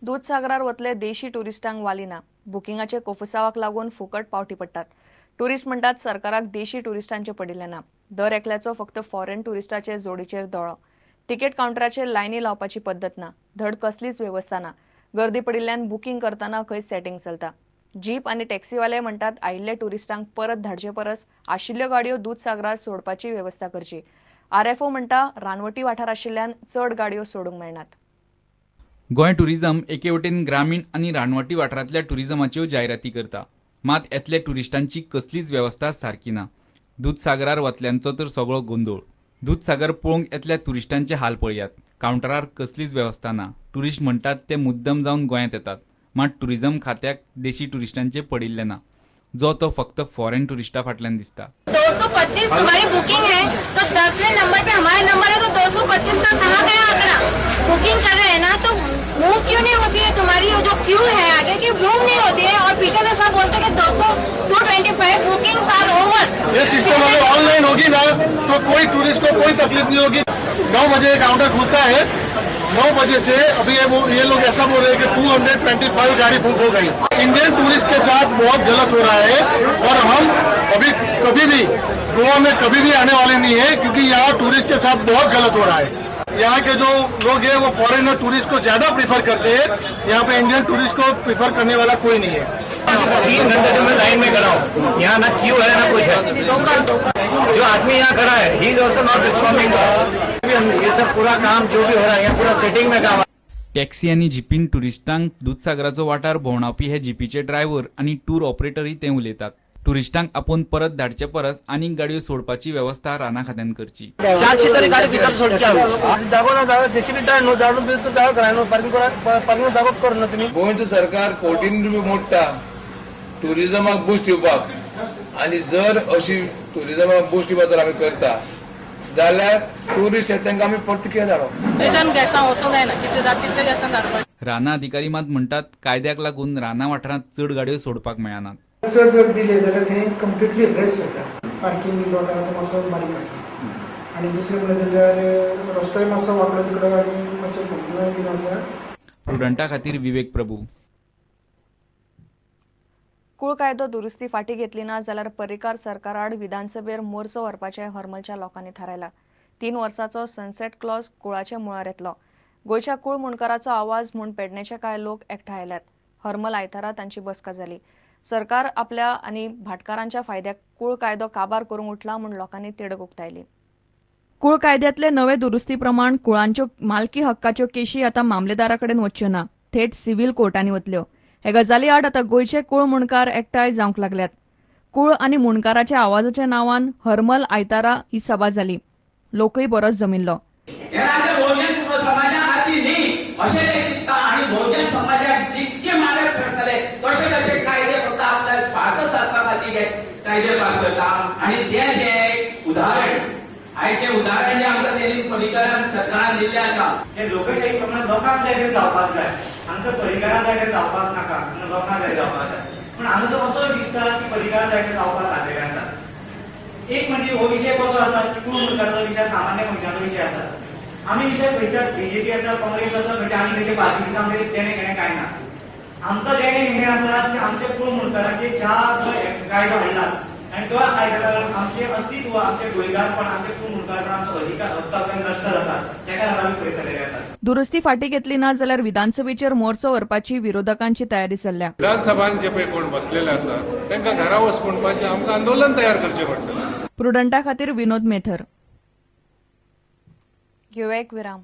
दूधसागरार वतले देशी टुरिस्टांक वालिना बुकिंगाचे कोफुसावाक लागून फुकट पावटी पडटात। टुरिस्ट म्हणटात सरकाराक देशी टुरिस्टांचे पडिल्ले ना। दर एकल्याचो फक्त फॉरेन टुरिस्टाचे जोडीचेर दोळो। तिकेट काउंटराचेर लायनी लावपाची पद्दत ना, धड कसलीच वेवस्था ना। गर्दी पडिल्ल्यान बुकिंग करतना खंय सेटिंग चलता। जीप आनी टॅक्सीवाले म्हणटात आयिल्ले टुरिस्टांक परत धाडचे परस आशिल्ल्यो गाडयो दूधसागरार सोडपाची वेवस्था करची। RFO म्हणटा रानवटी वाठार आशिल्ल्यान चड गाडयो सोडूंक मेळनात। गोंय टुरिझम एके वटेन ग्रामीण आनी रानवटी वाठारांतल्या टुरिझमाच्यो जायराती करता, मात येतल्या टुरिस्टांची कसलीच वेवस्था सारकी ना। दूधसागरार वतल्यांचो तर सगळो गोंधळ। दूधसागर पळोवंक येतल्या टुरिस्टांचे हाल पळयात। काउंटरार कसलीच वेवस्था ना। टुरिस्ट म्हणटात ते मुद्दम जावन गोंयांत येतात, मात टुरिझम खात्याक देशी टुरिस्टांचे पडिल्ले ना, जो तो फक्त फॉरेन टुरिस्टा फाटल्यान दिसता। 225 तुम्हारी बुकिंग है तो 10वें नंबर पे हमारा नंबर है तो 225 का कहाँ गया आंकड़ा? बुकिंग कर रहे हैं ना तो मूव क्यों नहीं होती है तुम्हारी जो क्यू है आगे की मूव नहीं होती है और पीछे से सब बोलते हैं कि 225 बुकिंग्स आर ओवर। ये सिस्टम अगर ऑनलाइन होगी ना तो कोई टूरिस्ट को कोई तकलीफ नहीं होगी। 9 बजे काउंटर खुलता है, 9 बजे से अभी ये लोग ऐसा बोल रहे हैं कि 225 गाड़ी बुक हो गई। इंडियन टूरिस्ट के साथ बहुत गलत हो रहा है और हम अभी कभी भी गोवा में कभी भी आने वाले नहीं है, क्योंकि यहाँ टूरिस्ट के साथ बहुत गलत हो रहा है। यहाँ के जो लोग हैं वो फॉरेनर टूरिस्ट को ज्यादा प्रीफर करते हैं, यहाँ पे इंडियन टूरिस्ट को प्रीफर करने वाला कोई नहीं है। 3 घंटे से मैं लाइन में खड़ा हूँ, यहाँ ना क्यू है ना कुछ है। जो आदमी यहाँ खड़ा है he is also not responding. ये सब पूरा काम जो भी हो रहा है यहाँ पूरा सेटिंग में काम। टॅक्सी आनी जिपीन टुरिस्टांक दूधसागराचो वाठार भोंवडावपी हे जिपीचे ड्रायव्हर आनी टूर ऑपरेटरय ते उलयतात। टुरिस्टांक आपूण परत धाडचे परस आनीक गाडयो सोडपाची वेवस्था राना खात्यान करची। 400 तरी गाडी पिकअप सोडची आम्ही जागो ना जागा जेसीबी टाय नो जाडून बिल तो जागा करा नो पार्किंग जागो कर ना तुम्ही। गोंयचो सरकार कोटींनी रुपये मोडटा टुरिझमाक बूस्ट दिवपाक, आनी जर अशी टुरिझमाक बूस्ट दिवपाक जर आमी करता जाल्यार टुरिस्ट येता तांकां आमी परत कितें धाडप? रिटर्न घेता वचूंक जायना, कितें जाता तितले घेता धाडपाक। राना अधिकारी मात म्हणटात कायद्याक लागून राना वाठारांत चड गाडयो सोडपाक मेळनात। चड जर दिले जाल्यार थंय कंप्लिटली रेस्ट जाता। पार्किंग लॉट आसा तो मातसो बारीक आसा आनी दुसरें म्हणलें जाल्यार रस्तोय मातसो वांकडो तिकडो आनी मातशें फोंडूय बीन आसा। प्रुडंटा खातीर विवेक प्रभू। कुळ कायदो दुरुस्ती फाटी घेतली ना जाल्यार पर्रीकार सरकाराड विधानसभेर मोर्चो व्हरपाचे हरमलच्या लोकांनी थारायला। 3 वर्सांचो सनसेट क्लॉज कुळाच्या मुळार येतलो। गोंयच्या कुळ मुणकाराचो आवाज म्हूण पेडणेचे कांय लोक एकठांय आयल्यात। हरमल आयतारा तांची बसका जाली। सरकार आपल्या आनी भाटकारांच्या फायद्याक कुळ कायदो काबार करूंक उठला म्हूण लोकांनी तिडक उक्तायली। कुळ कायद्यांतले नवे दुरुस्ती प्रमाण कुळांच्यो मालकी हक्काच्यो केशी आतां मामलेदारा कडेन वच्च्यो ना, थेट सिव्हील कोर्टांनी वतल्यो। हे गजाली आड आतां गोंयचे कुळ मुणकार एकठांय जावंक लागल्यात। कुळ आनी मुणकाराच्या आवाजाच्या नांवान हरमल आयतारा ही सभा जाली। लोकय बरोच जमिल्लो। उदाहरण जे आमकां तेणी पर्रीकारान सरकारान दिल्लें आसा ते लोकशाही प्रमाण लोकांक जाय जावपाक जाय, हांगासर पर्रीकारा जाय जावपाक नाका, लोकांक जाय जावपाक जाय। पूण हांगासर असो दिसता की पर्रीकारा जाय जावपाक लागलेले आसा। एक म्हणजे हो विशय कसो आसा की कुळ मुणकाराचो विशय सामान्य मनशाचो विशय आसा। आमी विशय खंयच्या BJP आसा, काँग्रेस आसा, खंयच्या आनी खंयच्या पार्टी आसा, आमचे देणे घेणे कांय ना। आमकां देणे घेणे आसा की आमचे कुळ मुणकाराचे ज्या कायदो हाडला आनी तो कायद्याला आमचे अस्तित्व, आमचे गोंयकारपण, आमचे कुळ मुणकारपणाचो अधिकार हक्क नष्ट जाता, तेका लागून आमी फुडें सरलेले आसात। दुरुस्ती फाटी घेतली ना जाल्यार विधानसभेचेर मोर्चो व्हरपाची विरोधकांची तयारी चल्ल्या। विधानसभान जे पळय कोण बसलेले आसा तांकां घरा वच म्हणपाचें आमकां आंदोलन तयार करचें पडटलें। प्रुडंटा खातीर विनोद मेथर। घेवया एक विराम।